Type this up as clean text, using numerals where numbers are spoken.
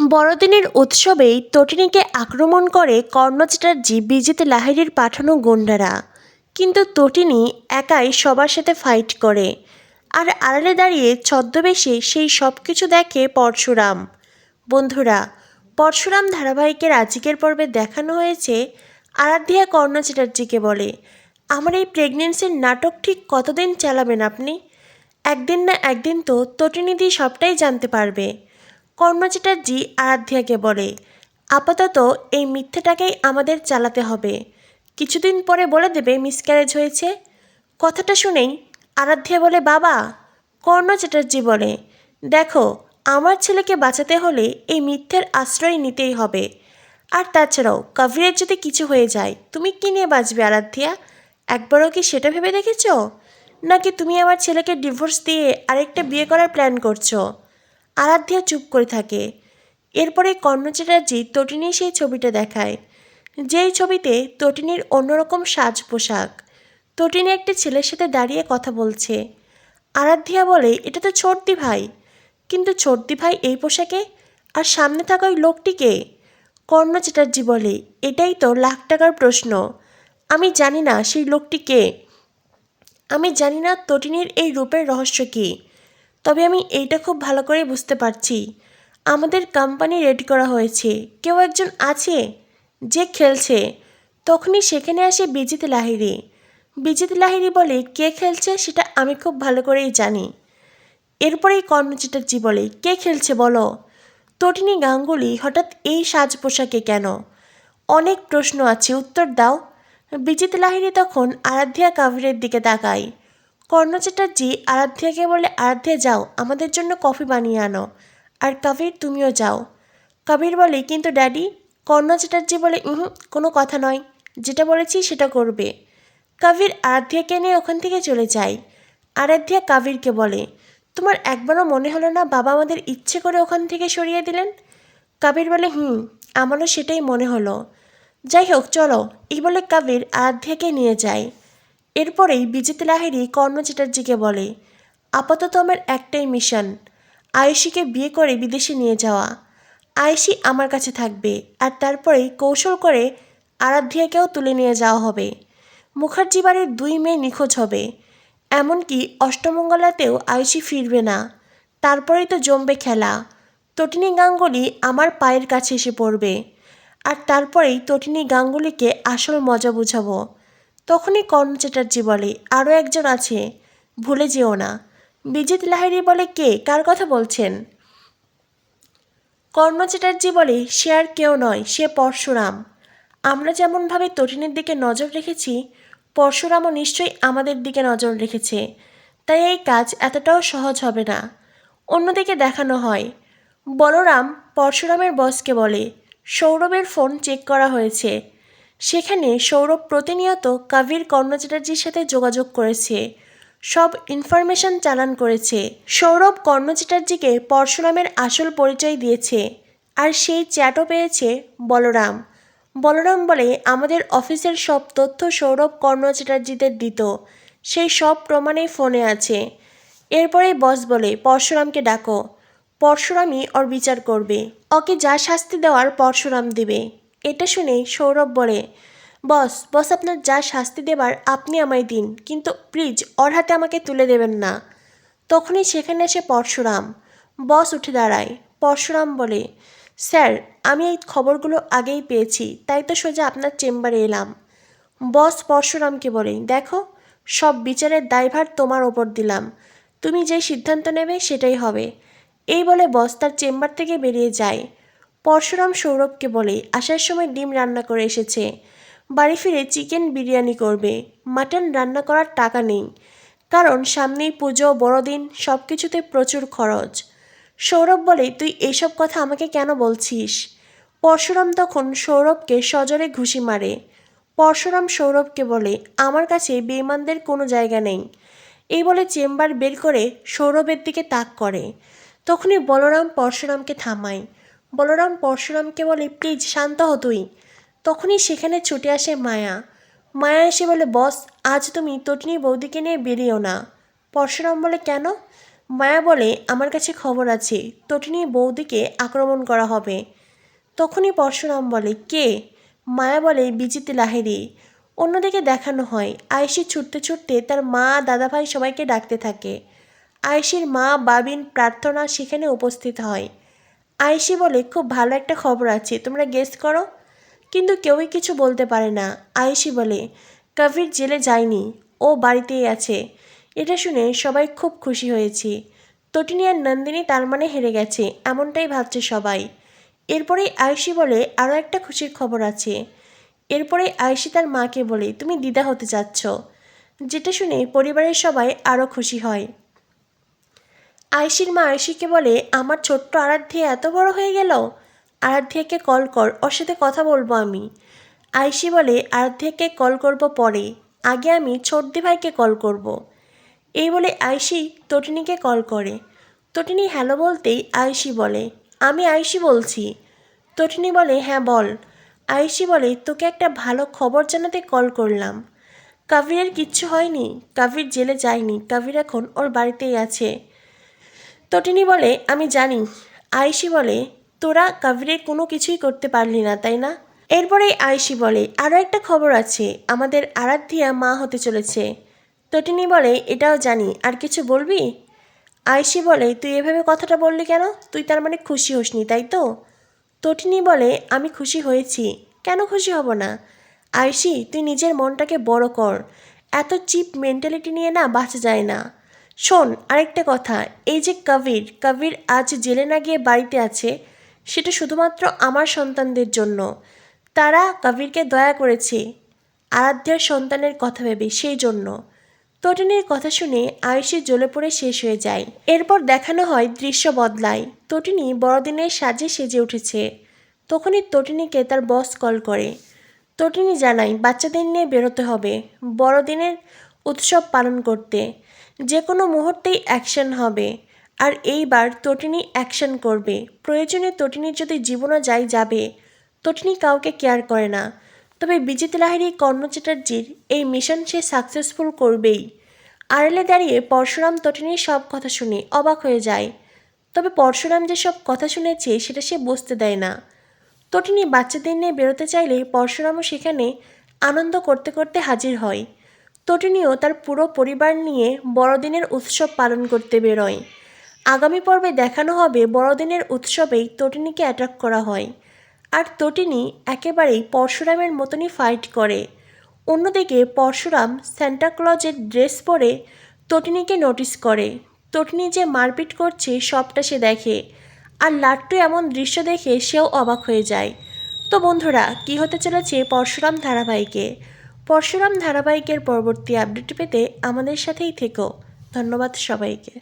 বড়দিনের উৎসবেই তটিনীকে আক্রমণ করে কর্ণ চ্যাটার্জি বিজিত লাহিড়ীর পাঠানো গুন্ডারা। কিন্তু তটিনী একাই সবার সাথে ফাইট করে, আর আড়ালে দাঁড়িয়ে ছদ্মবেশে সেই সব কিছু দেখে পরশুরাম। বন্ধুরা, পরশুরাম ধারাবাহিকের আজকের পর্বে দেখানো হয়েছে আরাধ্যা কর্ণ চ্যাটার্জিকে বলে, আমার এই প্রেগনেন্সির নাটক ঠিক কতদিন চালাবেন আপনি? একদিন না একদিন তো তটিনীদি সবটাই জানতে পারবে। কর্ণ চ্যাটার্জি আরাধ্যাকে বলে, আপাতত এই মিথ্যেটাকেই আমাদের চালাতে হবে, কিছুদিন পরে বলে দেবে মিসক্যারেজ হয়েছে। কথাটা শুনেই আরাধ্যা বলে, বাবা। কর্ণ চ্যাটার্জি বলে, দেখো, আমার ছেলেকে বাঁচাতে হলে এই মিথ্যের আশ্রয় নিতেই হবে। আর তাছাড়াও কবিরের যদি কিছু হয়ে যায় তুমি কী নিয়ে বাঁচবে আরাধ্যা? একবারও কি সেটা ভেবে দেখেছ? নাকি তুমি আমার ছেলেকে ডিভোর্স দিয়ে আরেকটা বিয়ে করার প্ল্যান করছো? আরাধ্যা চুপ করে থাকে। এরপরে কর্ণ চ্যাটার্জি তটিনীর সেই ছবিটা দেখায়, যেই ছবিতে তটিনীর অন্যরকম সাজ পোশাক। তটিনী একটি ছেলের সাথে দাঁড়িয়ে কথা বলছে। আরাধ্যা বলে, এটা তো ছোটদি ভাই। কিন্তু ছোটদি ভাই এই পোশাকে? আর সামনে থাকা ওই লোকটিকে? কর্ণ চ্যাটার্জি বলে, এটাই তো লাখ টাকার প্রশ্ন। আমি জানি না সেই লোকটি কে। আমি জানি না তটিনীর এই রূপের রহস্য কী। তবে আমি এইটা খুব ভালো করে বুঝতে পারছি, আমাদের কোম্পানি রেডি করা হয়েছে, কেউ একজন আছে যে খেলছে। তখনই সেখানে আসে বিজিত লাহিড়ী। বিজিত লাহিড়ী বলে, কে খেলছে সেটা আমি খুব ভালো করেই জানি। এরপরেই কর্ণ চ্যাটার্জি বলে, কে খেলছে বলো। তটিনী গাঙ্গুলি হঠাৎ এই সাজ পোশাকে কেন? অনেক প্রশ্ন আছে, উত্তর দাও। বিজিত লাহিড়ী তখন আরাধ্যা কাবিরের দিকে তাকায়। কর্ণ চ্যাটার্জি আরাধ্যাকে বলে, আরাধ্যা যাও, আমাদের জন্য কফি বানিয়ে আনো। আর কবির, তুমিও যাও। কবির বলে, কিন্তু ড্যাডি। কর্ণ চ্যাটার্জি বলে, কোনো কথা নয়, যেটা বলেছি সেটা করবে। কবির আরাধ্যাকে নিয়ে ওখান থেকে চলে যায়। আরাধ্যা কবিরকে বলে, তোমার একবারও মনে হলো না বাবা আমাদের ইচ্ছে করে ওখান থেকে সরিয়ে দিলেন? কবির বলে, আমারও সেটাই মনে হলো। যাই হোক চলো, এই বলে কবির আরাধ্যাকে নিয়ে যায়। এরপরেই বিজিত লাহিড়ী কর্ণ চ্যাটার্জিকে বলে, আপাতত আমার একটাই মিশন, আয়েশিকে বিয়ে করে বিদেশে নিয়ে যাওয়া। আয়েশি আমার কাছে থাকবে, আর তারপরেই কৌশল করে আরাধ্যাকেও তুলে নিয়ে যাওয়া হবে। মুখার্জি বাড়ির 2 মেয়ে নিখোঁজ হবে, এমনকি অষ্টমঙ্গলাতেও আয়েশি ফিরবে না। তারপরেই তো জমবে খেলা। তটিনী গাঙ্গুলি আমার পায়ের কাছে এসে পড়বে, আর তারপরেই তটিনী গাঙ্গুলিকে আসল মজা বুঝাবো। তখনই কর্ণ চ্যাটার্জি বলে, আরও একজন আছে, ভুলে যেও না। বিজিত লাহিড়ী বলে, কে, কার কথা বলছেন? কর্ণ চ্যাটার্জি বলে, সে আর কেউ নয়, সে পরশুরাম। আমরা যেমনভাবে তটিনীর দিকে নজর রেখেছি, পরশুরামও নিশ্চয়ই আমাদের দিকে নজর রেখেছে। তাই এই কাজ এতটাও সহজ হবে না। অন্যদিকে দেখানো হয়, বলরাম পরশুরামের বসকে বলে, সৌরভের ফোন চেক করা হয়েছে। সেখানে সৌরভ প্রতিনিয়ত কবির কর্ণ চ্যাটার্জির সাথে যোগাযোগ করেছে, সব ইনফরমেশন চালান করেছে। সৌরভ কর্ণ চ্যাটার্জিকে পরশুরামের আসল পরিচয় দিয়েছে, আর সেই চ্যাটও পেয়েছে বলরাম। বলরাম বলে, আমাদের অফিসের সব তথ্য সৌরভ কর্ণ চ্যাটার্জিদের দিত, সেই সব প্রমাণেই ফোনে আছে। এরপরেই বস বলে, পরশুরামকে ডাকো, পরশুরামই ওর বিচার করবে, ওকে যা শাস্তি দেওয়ার পরশুরাম দেবে। এটা শুনে সৌরভ বলে, বস বস আপনার যা শাস্তি দেবার আপনি আমায় দিন, কিন্তু প্লিজ ওর হাতে আমাকে তুলে দেবেন না। তখনই সেখানে এসে পরশুরাম। বস উঠে দাঁড়ায়। পরশুরাম বলে, স্যার, আমি এই খবরগুলো আগেই পেয়েছি, তাই তো সোজা আপনার চেম্বারে এলাম। বস পরশুরামকে বলে, দেখো, সব বিচারের দায়ভার তোমার ওপর দিলাম, তুমি যে সিদ্ধান্ত নেবে সেটাই হবে। এই বলে বস তার চেম্বার থেকে বেরিয়ে যায়। পরশুরাম সৌরভকে বলে, আসার সময় ডিম রান্না করে এসেছে, বাড়ি ফিরে চিকেন বিরিয়ানি করবে, মাটন রান্না করার টাকা নেই, কারণ সামনেই পুজো, বড়দিন, সব কিছুতে প্রচুর খরচ। সৌরভ বলে, তুই এইসব কথা আমাকে কেন বলছিস? পরশুরাম তখন সৌরভকে সজোরে ঘুষি মারে। পরশুরাম সৌরভকে বলে, আমার কাছে বেঈমানদের কোনো জায়গা নেই। এই বলে চেম্বার বের করে সৌরভের দিকে তাক করে। তখনই বলরাম পরশুরামকে থামায়। বলরাম পরশুরামকে বলে, প্লিজ শান্ত হ তুই। তখনই সেখানে ছুটে আসে মায়া। মায়া এসে বলে, বস, আজ তুমি তটিনী বৌদিকে নিয়ে বেরিয়েও না। পরশুরাম বলে, কেন? মায়া বলে, আমার কাছে খবর আছে, তটিনী বৌদিকে আক্রমণ করা হবে। তখনই পরশুরাম বলে, কে? মায়া বলে, বিজিত লাহিড়ী। অন্যদিকে দেখানো হয় আয়েশি ছুটতে ছুটতে তার মা, দাদাভাই সবাইকে ডাকতে থাকে। আয়েশির মা বাবিন প্রার্থনা সেখানে উপস্থিত হয়। আয়েশি বলে, খুব ভালো একটা খবর আছে, তোমরা গেস করো। কিন্তু কেউই কিছু বলতে পারে না। আয়েশি বলে, কবির জেলে যায়নি, ও বাড়িতেই আছে। এটা শুনে সবাই খুব খুশি হয়েছে। তটিনী আর নন্দিনী তার মানে হেরে গেছে, এমনটাই ভাবছে সবাই। এরপরেই আয়েশি বলে, আরও একটা খুশির খবর আছে। এরপরে আয়েশি তার মাকে বলে, তুমি দিদা হতে যাচ্ছ। যেটা শুনে পরিবারের সবাই আরও খুশি হয়। আয়েশির মা আয়েশিকে বলে, আমার ছোট্ট আরাধ্যা এত বড় হয়ে গেল। আরাধ্যাকে কল কর, ওর সাথে কথা বলবো আমি। আয়েশি বলে, আরাধ্যাকে কল করব পরে, আগে আমি ছোটদি ভাইকে কল করব। এই বলে আয়েশি তটিনীকে কল করে। তটিনী হ্যালো বলতেই আয়েশি বলে, আমি আয়েশি বলছি। তটিনী বলে, হ্যাঁ বল। আয়েশি বলে, তোকে একটা ভালো খবর জানাতে কল করলাম। কাবিরের কিচ্ছু হয়নি, কাবির জেলে যায়নি, কাবির এখন ওর বাড়িতেই আছে। তটিনী বলে, আমি জানি। আয়েশি বলে, তোরা কাবিরের কোনো কিছুই করতে পারলি না, তাই না? এরপরেই আয়েশি বলে, আরও একটা খবর আছে, আমাদের আরাধ্যা মা হতে চলেছে। তটিনী বলে, এটাও জানি, আর কিছু বলবি? আয়েশি বলে, তুই এভাবে কথাটা বললি কেন? তুই তার মানে খুশি হসনি, তাই তো? তটিনী বলে, আমি খুশি হয়েছি, কেন খুশি হব না? আয়েশি, তুই নিজের মনটাকে বড় কর, এত চিপ মেন্টালিটি নিয়ে না বাঁচা যায় না। শোন, আরেকটা কথা, এই যে কবির আজ জেলে না গিয়ে বাড়িতে আছে, সেটা শুধুমাত্র আমার সন্তানদের জন্য। তারা কবিরকে দয়া করেছে আরাধ্যার সন্তানের কথা ভেবে, সেই জন্য। তটিনীর কথা শুনে আয়েশি জ্বলে পড়ে শেষ হয়ে যায়। এরপর দেখানো হয় দৃশ্য বদলায়। তটিনী বড়দিনের সাজে সেজে উঠেছে। তখনই তটিনীকে তার বস কল করে। তটিনী জানায় বাচ্চাদের নিয়ে বেরোতে হবে বড়দিনের উৎসব পালন করতে, যে কোনো মুহূর্তেই অ্যাকশন হবে। আর এইবার তটিনী অ্যাকশন করবে, প্রয়োজনে তটিনীর যদি জীবনও যাবে। তটিনী কাউকে কেয়ার করে না। তবে বিজিত লাহিড়ী কর্ণ চ্যাটার্জির এই মিশন সে সাকসেসফুল করবেই। আড়ালে দাঁড়িয়ে পরশুরাম তটিনীর সব কথা শুনে অবাক হয়ে যায়। তবে পরশুরাম যেসব কথা শুনেছে সেটা সে বুঝতে দেয় না। তটিনী বাচ্চাদের নিয়ে বেরোতে চাইলে পরশুরামও সেখানে আনন্দ করতে করতে হাজির হয়। তটিনীও তার পুরো পরিবার নিয়ে বড়দিনের উৎসব পালন করতে বেরোয়। আগামী পর্বে দেখানো হবে বড়দিনের উৎসবেই তটিনীকে অ্যাটাক করা হয়, আর তটিনী একেবারেই পরশুরামের মতনই ফাইট করে। অন্যদিকে পরশুরাম স্যান্টাক্লজের ড্রেস পরে তটিনীকে নোটিস করে। তটিনী যে মারপিট করছে সবটা সে দেখে, আর লাট্টু এমন দৃশ্য দেখে সেও অবাক হয়ে যায়। তো বন্ধুরা, কী হতে চলেছে পরশুরাম ধারাবাহিকের পরবর্তী আপডেট পেতে আমাদের সাথেই থেকো। ধন্যবাদ সবাইকে।